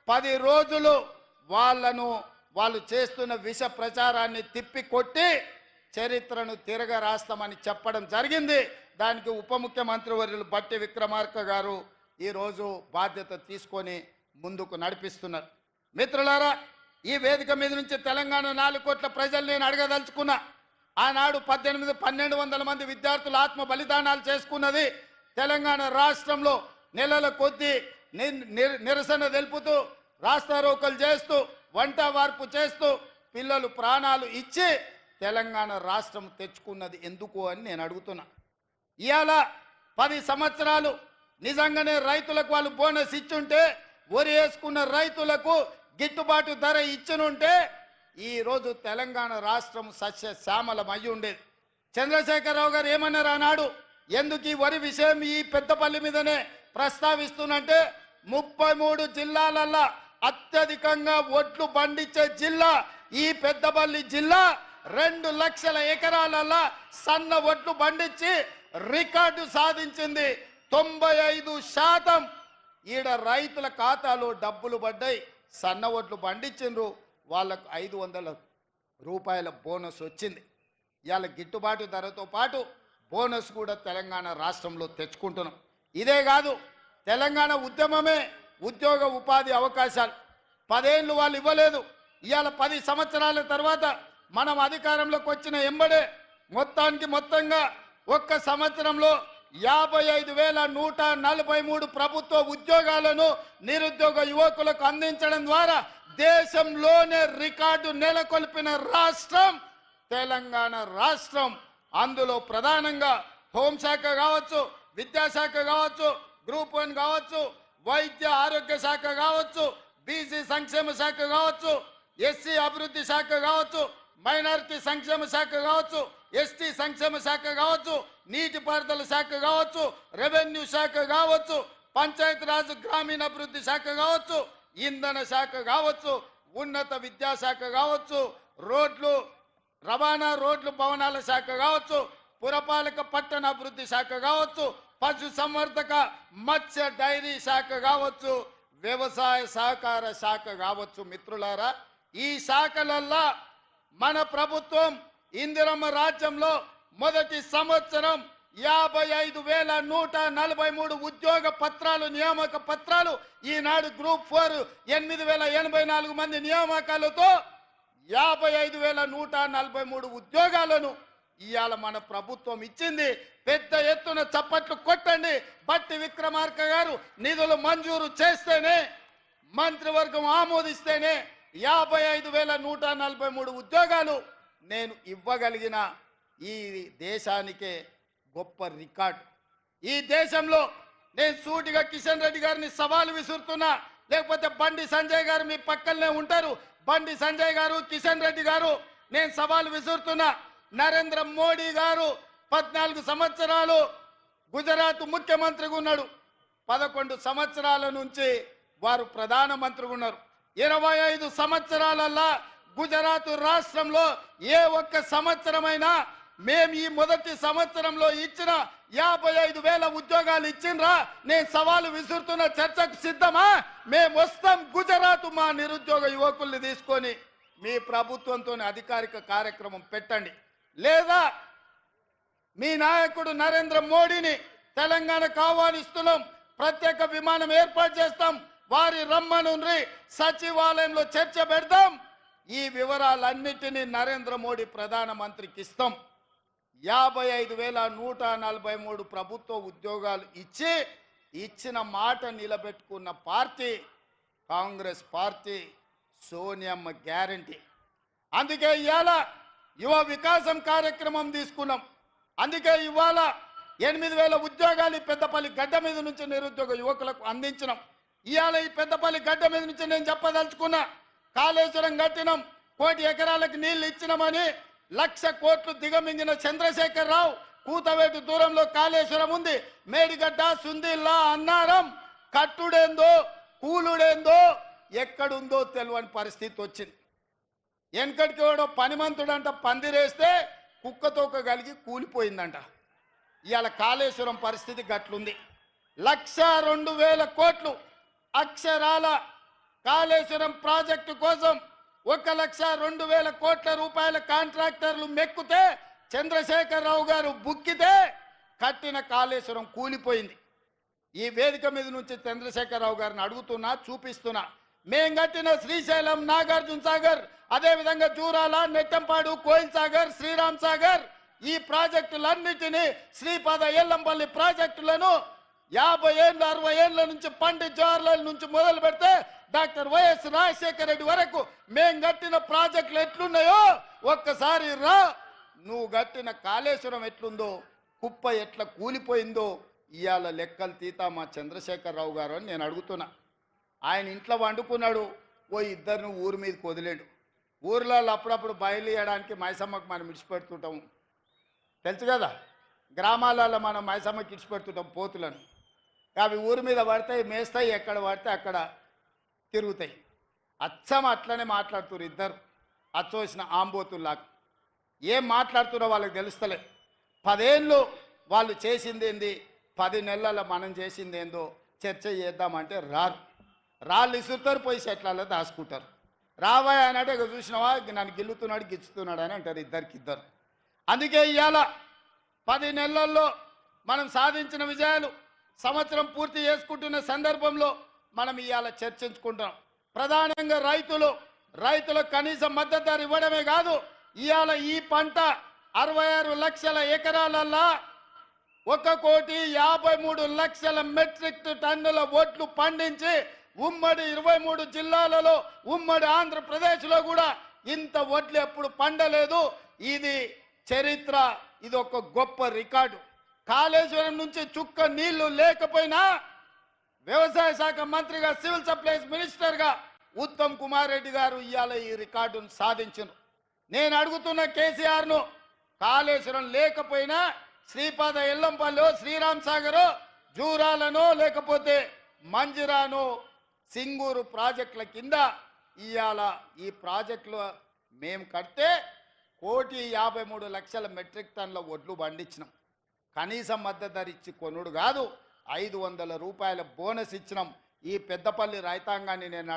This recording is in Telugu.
10 రోజులు వాళ్ళు చేస్తున్న విష ప్రచారాన్ని తిప్పి కొట్టి చరిత్రను తిరగ రాస్తామని చెప్పడం జరిగింది. దానికి ఉప ముఖ్యమంత్రి వర్యులు బట్టి విక్రమార్క గారు ఈరోజు బాధ్యత తీసుకొని ముందుకు నడిపిస్తున్నారు. మిత్రులారా, ఈ వేదిక మీద నుంచి తెలంగాణ 4 కోట్ల ప్రజలు నేను అడగదలుచుకున్నా. ఆనాడు 1200 మంది విద్యార్థులు ఆత్మ బలిదానాలు చేసుకున్నది తెలంగాణ రాష్ట్రంలో నెలల కొద్దీ నిరసన తెలుపుతూ రాస్తారోకలు చేస్తూ వంట వార్పు చేస్తూ పిల్లలు ప్రాణాలు ఇచ్చి తెలంగాణ రాష్ట్రం తెచ్చుకున్నది ఎందుకు అని నేను అడుగుతున్నా. ఇవాళ 10 సంవత్సరాలు నిజంగానే రైతులకు వాళ్ళు బోనస్ ఇచ్చుంటే, వరి వేసుకున్న రైతులకు గిట్టుబాటు ధర ఇచ్చినుంటే ఈరోజు తెలంగాణ రాష్ట్రం సస్యశ్యామలం అయి ఉండేది. చంద్రశేఖరరావు గారు ఏమన్నారు ఆనాడు, ఎందుకు ఈ వరి విషయం ఈ పెద్దపల్లి మీదనే ప్రస్తావిస్తున్నంటే 33 జిల్లాలల్లో అత్యధికంగా ఒడ్లు పండించే జిల్లా ఈ పెద్దపల్లి జిల్లా. 2 లక్షల ఎకరాలలో సన్న ఒడ్లు పండించి రికార్డు సాధించింది. 95% ఈడ రైతుల ఖాతాలో డబ్బులు పడ్డాయి. సన్న ఒడ్లు పండించిండ్రు, వాళ్ళకు 500 రూపాయల బోనస్ వచ్చింది. ఇవాళ గిట్టుబాటు ధరతో పాటు బోనస్ కూడా తెలంగాణ రాష్ట్రంలో తెచ్చుకుంటున్నాం. ఇదే కాదు, తెలంగాణ ఉద్యమమే ఉద్యోగ ఉపాధి అవకాశాలు 10 ఏళ్ళు వాళ్ళు ఇవ్వలేదు. ఇవాళ 10 సంవత్సరాల తర్వాత మనం అధికారంలోకి వచ్చిన ఎంబడే మొత్తంగా ఒక్క సంవత్సరంలో 55,143 ప్రభుత్వ ఉద్యోగాలను నిరుద్యోగ యువకులకు అందించడం ద్వారా దేశంలోనే రికార్డు నెలకొల్పిన రాష్ట్రం తెలంగాణ రాష్ట్రం. అందులో ప్రధానంగా హోంశాఖ కావచ్చు, విద్యాశాఖ కావచ్చు, గ్రూప్ 1 కావచ్చు, వైద్య ఆరోగ్య శాఖ కావచ్చు, బీసీ సంక్షేమ శాఖ కావచ్చు, ఎస్సీ అభివృద్ధి శాఖ కావచ్చు, మైనారిటీ సంక్షేమ శాఖ కావచ్చు, ఎస్టీ సంక్షేమ శాఖ కావచ్చు, నీటిపారుదల శాఖ కావచ్చు, రెవెన్యూ శాఖ కావచ్చు, పంచాయతీరాజ్ గ్రామీణాభివృద్ధి శాఖ కావచ్చు, ఇంధన శాఖ కావచ్చు, ఉన్నత విద్యాశాఖ కావచ్చు, రవాణా రోడ్లు భవనాల శాఖ కావచ్చు, పురపాలక పట్టణ అభివృద్ధి శాఖ కావచ్చు, పశు సంవర్ధక మత్స్య డైరీ శాఖ కావచ్చు, వ్యవసాయ సహకార శాఖ కావచ్చు. మిత్రులారా, ఈ శాఖలల్లో మన ప్రభుత్వం ఇందిరమ్మ రాజ్యంలో మొదటి సంవత్సరం 55,143 ఉద్యోగ పత్రాలు, నియామక పత్రాలు, ఈనాడు గ్రూప్ 4 8,084 మంది నియామకాలతో 55,143 ఉద్యోగాలను ఇవాళ మన ప్రభుత్వం ఇచ్చింది. పెద్ద ఎత్తున చప్పట్లు కొట్టండి. బట్టి విక్రమార్క గారు నిధులు మంజూరు చేస్తేనే, మంత్రివర్గం ఆమోదిస్తేనే 55,143 ఉద్యోగాలు నేను ఇవ్వగలిగిన ఈ దేశానికే గొప్ప రికార్డు. ఈ దేశంలో నేను సూటిగా కిషన్ రెడ్డి గారిని సవాలు విసురుతున్నా, లేకపోతే బండి సంజయ్ గారు మీ పక్కనే ఉంటారు. బండి సంజయ్ గారు, కిషన్ రెడ్డి గారు, నేను సవాలు విసురుతున్నా. నరేంద్ర మోడీ గారు 14 సంవత్సరాలు గుజరాత్ ముఖ్యమంత్రిగా ఉన్నాడు. 11 సంవత్సరాల నుంచి వారు ప్రధానమంత్రిగా ఉన్నారు. 25 సంవత్సరాలలో గుజరాత్ రాష్ట్రంలో ఏ ఒక్క సంవత్సరమైనా మేము ఈ మొదటి సంవత్సరంలో ఇచ్చిన 55,000 ఉద్యోగాలు ఇచ్చిండ్రా? నేను సవాలు విసురుతున్న, చర్చకు సిద్ధమా? మేము వస్తాం గుజరాత్. మా నిరుద్యోగ యువకుల్ని తీసుకొని మీ ప్రభుత్వంతో అధికారిక కార్యక్రమం పెట్టండి, లేదా మీ నాయకుడు నరేంద్ర మోడీని తెలంగాణకు ఆహ్వానిస్తున్నాం, ప్రత్యేక విమానం ఏర్పాటు చేస్తాం, వారి రమ్మనుండ్రి, సచివాలయంలో చర్చ పెడదాం. ఈ వివరాలన్నిటినీ నరేంద్ర మోడీ ప్రధానమంత్రికి ఇస్తాం. 55,143 ప్రభుత్వ ఉద్యోగాలు ఇచ్చిన మాట నిలబెట్టుకున్న పార్టీ కాంగ్రెస్ పార్టీ, సోనియమ్మ గ్యారంటీ. అందుకే ఇవాళ యువ వికాసం కార్యక్రమం తీసుకున్నాం. అందుకే ఇవాళ 8,000 ఉద్యోగాలు పెద్దపల్లి గడ్డ మీద నుంచి నిరుద్యోగ యువకులకు అందించినాం. ఇవాళ ఈ పెద్దపల్లి గడ్డ మీద నుంచి నేను చెప్పదలుచుకున్నా, కాళేశ్వరం కట్టినాం, 1 కోటి ఎకరాలకు నీళ్లు ఇచ్చినామని 1,00,000 కోట్లు దిగమింగిన చంద్రశేఖరరావు కూతవేటు దూరంలో కాళేశ్వరం ఉంది. మేడిగడ్డ, సుందిల్లా, అన్నారం కట్టుడేందో కూలుడేందో ఎక్కడుందో తెలియని పరిస్థితి వచ్చింది. వెనకటికి వాడు పనిమంతుడంట పందిరేస్తే కుక్కతోక కలిగి కూలిపోయిందంట. ఇవాళ కాళేశ్వరం పరిస్థితి గట్లుంది. 1,02,000 కోట్లు అక్షరాల కాళేశ్వరం ప్రాజెక్టు కోసం 1,02,000 కోట్ల రూపాయల కాంట్రాక్టర్లు మెక్కుతే చంద్రశేఖరరావు గారు బుక్కితే కట్టిన కాళేశ్వరం కూలిపోయింది. ఈ వేదిక మీద నుంచి చంద్రశేఖరరావు గారిని అడుగుతున్నా, చూపిస్తున్నా. మేం కట్టిన శ్రీశైలం, నాగార్జున సాగర్, అదేవిధంగా జూరాల, నెట్టంపాడు, కోయిల్ సాగర్, శ్రీరామ్ సాగర్, ఈ ప్రాజెక్టులన్నిటినీ, శ్రీపాద ఎల్లంపల్లి ప్రాజెక్టులను 50 ఏళ్ళ 60 ఏళ్ళ నుంచి పండిత్ జవహర్లాల్ నుంచి మొదలు పెడితే డాక్టర్ వైఎస్ రాజశేఖర రెడ్డి వరకు మేం కట్టిన ప్రాజెక్టులు ఎట్లున్నాయో ఒక్కసారి రా. నువ్వు కట్టిన కాళేశ్వరం ఎట్లుందో, కుప్ప ఎట్లా కూలిపోయిందో ఇవాళ లెక్కలు తీతా మా చంద్రశేఖరరావు గారు అని నేను అడుగుతున్నా. ఆయన ఇంట్లో వండుకున్నాడు, ఓ ఇద్దరిని ఊరి మీదకి వదిలేడు. ఊర్లలో అప్పుడప్పుడు బయలుదేయడానికి మైసమ్మకు మనం విడిచిపెడుతుంటాం, తెలుసు కదా. గ్రామాలలో మనం మైసమ్మకి విడిచిపెడుతుంటాం పోతులను. అవి ఊరి మీద పడతాయి, మేస్తాయి, ఎక్కడ పడితే అక్కడ తిరుగుతాయి. అచ్చం అట్లనే మాట్లాడుతున్నారు ఇద్దరు, అచ్చోసిన ఆంబోతుల్లాగా. ఏం మాట్లాడుతున్నారో వాళ్ళకి తెలుస్తలే. 10 ఏళ్ళు వాళ్ళు చేసింది ఏంది, 10 నెలల మనం చేసింది ఏందో చర్చ చేద్దామంటే రారు. రాళ్ళు ఇసురుతారు, పోయి చెట్లలో దాచుకుంటారు. రావాయి అని అంటే ఇక చూసినావా నన్ను గిల్లుతున్నాడు గిచ్చుతున్నాడు అని అంటారు ఇద్దరికిద్దరు. అందుకే ఇవాళ 10 నెలల్లో మనం సాధించిన విజయాలు సంవత్సరం పూర్తి చేసుకుంటున్న సందర్భంలో మనం ఇవాళ చర్చించుకుంటాం. ప్రధానంగా రైతులకు కనీస మద్దతు ధర ఇవ్వడమే కాదు, ఇవాళ ఈ పంట 66 లక్షల ఎకరాలల్లా 1,53,00,000 మెట్రిక్ టన్నుల వడ్లు పండించి ఉమ్మడి 23 జిల్లాలలో, ఉమ్మడి ఆంధ్రప్రదేశ్లో కూడా ఇంత వడ్లు ఎప్పుడు పండలేదు. ఇది చరిత్ర, ఇది ఒక గొప్ప రికార్డు. కాళేశ్వరం నుంచి చుక్క నీళ్లు లేకపోయినా వ్యవసాయ శాఖ మంత్రిగా, సివిల్ సప్లైస్ మినిస్టర్గా ఉత్తమ్ కుమార్ రెడ్డి గారు ఇవాళ ఈ రికార్డును సాధించారు. నేను అడుగుతున్న కేసీఆర్ను, కాళేశ్వరం లేకపోయినా శ్రీపాద ఎల్లంపల్లి, శ్రీరామ్ సాగర్, జూరాలను, లేకపోతే మంజిరాను, సింగూరు ప్రాజెక్టుల కింద ఇవాళ ఈ ప్రాజెక్టులు మేము కడితే 1,53,00,000 మెట్రిక్ టన్నుల వడ్లు పండించినాం. కనీసం మద్దతు ధర ఇచ్చి కొనుడు కాదు, 500 రూపాయల బోనస్ ఇచ్చినాం. ఈ పెద్దపల్లి రైతాంగాన్ని నేను